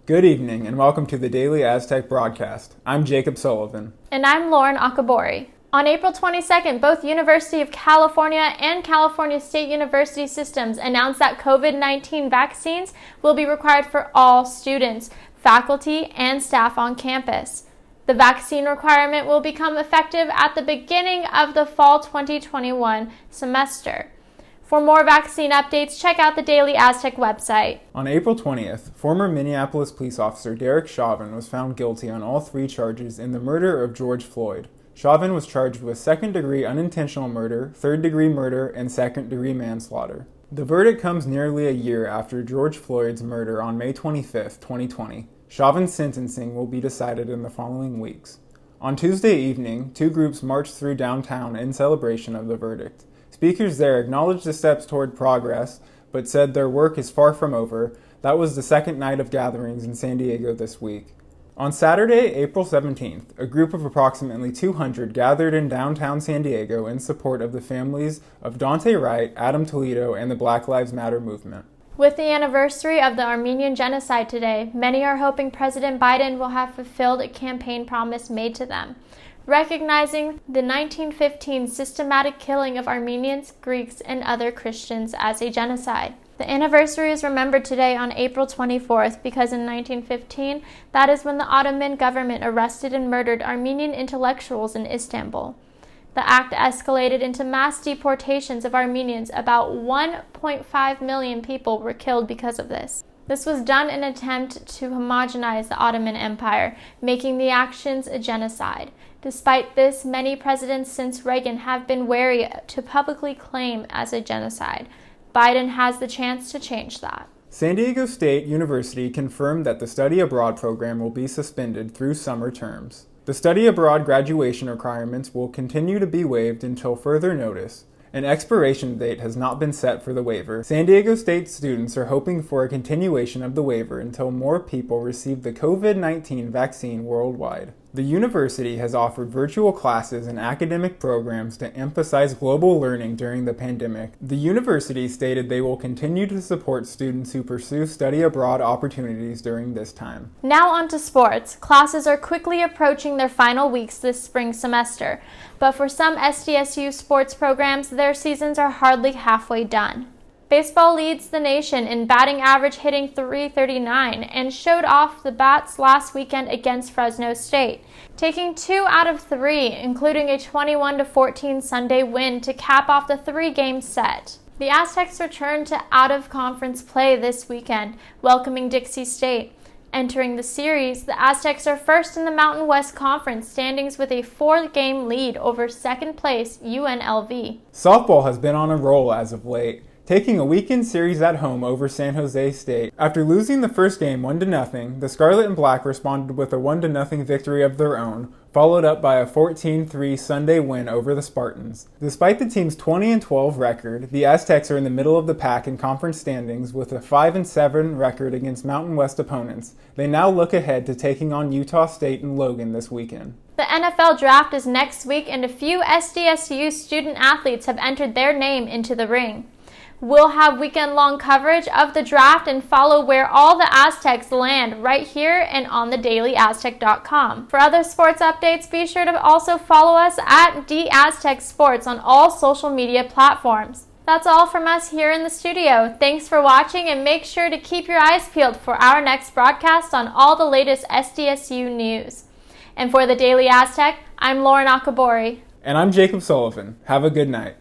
Good evening and welcome to the Daily Aztec broadcast. I'm Jacob Sullivan. And I'm Lauren Akabori. On April 22nd, both University of California and California State University systems announced that COVID-19 vaccines will be required for all students, faculty, and staff on campus. The vaccine requirement will become effective at the beginning of the fall 2021 semester. For more vaccine updates, check out the Daily Aztec website. On April 20th, former Minneapolis police officer Chauvin was found guilty on all three charges in the murder of George Floyd. Chauvin was charged with second-degree unintentional murder, third-degree murder, and second-degree manslaughter. The verdict comes nearly a year after George Floyd's murder on May 25, 2020. Chauvin's sentencing will be decided in the following weeks. On Tuesday evening, two groups marched through downtown in celebration of the verdict. Speakers there acknowledged the steps toward progress, but said their work is far from over. That was the second night of gatherings in San Diego this week. On Saturday, April 17th, a group of approximately 200 gathered in downtown San Diego in support of the families of Daunte Wright, Adam Toledo, and the Black Lives Matter movement. With the anniversary of the Armenian Genocide today, many are hoping President Biden will have fulfilled a campaign promise made to them, recognizing the 1915 systematic killing of Armenians, Greeks, and other Christians as a genocide. The anniversary is remembered today on April 24th because in 1915, that is when the Ottoman government arrested and murdered Armenian intellectuals in Istanbul. The act escalated into mass deportations of Armenians. About 1.5 million people were killed because of this. This was done in an attempt to homogenize the Ottoman Empire, making the actions a genocide. Despite this, many presidents since Reagan have been wary to publicly claim as a genocide. Biden has the chance to change that. San Diego State University confirmed that the study abroad program will be suspended through summer terms. The study abroad graduation requirements will continue to be waived until further notice. An expiration date has not been set for the waiver. San Diego State students are hoping for a continuation of the waiver until more people receive the COVID-19 vaccine worldwide. The university has offered virtual classes and academic programs to emphasize global learning during the pandemic. The university stated they will continue to support students who pursue study abroad opportunities during this time. Now on to sports. Classes are quickly approaching their final weeks this spring semester, but for some SDSU sports programs, their seasons are hardly halfway done. Baseball leads the nation in batting average, hitting .339, and showed off the bats last weekend against Fresno State, taking 2 out of 3, including a 21-14 Sunday win to cap off the 3-game set. The Aztecs return to out-of-conference play this weekend, welcoming Dixie State. Entering the series, the Aztecs are first in the Mountain West Conference standings with a 4-game lead over second-place UNLV. Softball has been on a roll as of late, taking a weekend series at home over San Jose State. After losing the first game 1-0, the Scarlet and Black responded with a 1-0 victory of their own, followed up by a 14-3 Sunday win over the Spartans. Despite the team's 20-12 record, the Aztecs are in the middle of the pack in conference standings with a 5-7 record against Mountain West opponents. They now look ahead to taking on Utah State and Logan this weekend. The NFL draft is next week, and a few SDSU student athletes have entered their name into the ring. We'll have weekend-long coverage of the draft and follow where all the Aztecs land right here and on thedailyaztec.com. For other sports updates, be sure to also follow us at DAztec Sports on all social media platforms. That's all from us here in the studio. Thanks for watching, and make sure to keep your eyes peeled for our next broadcast on all the latest SDSU news. And for the Daily Aztec, I'm Lauren Akabori. And I'm Jacob Sullivan. Have a good night.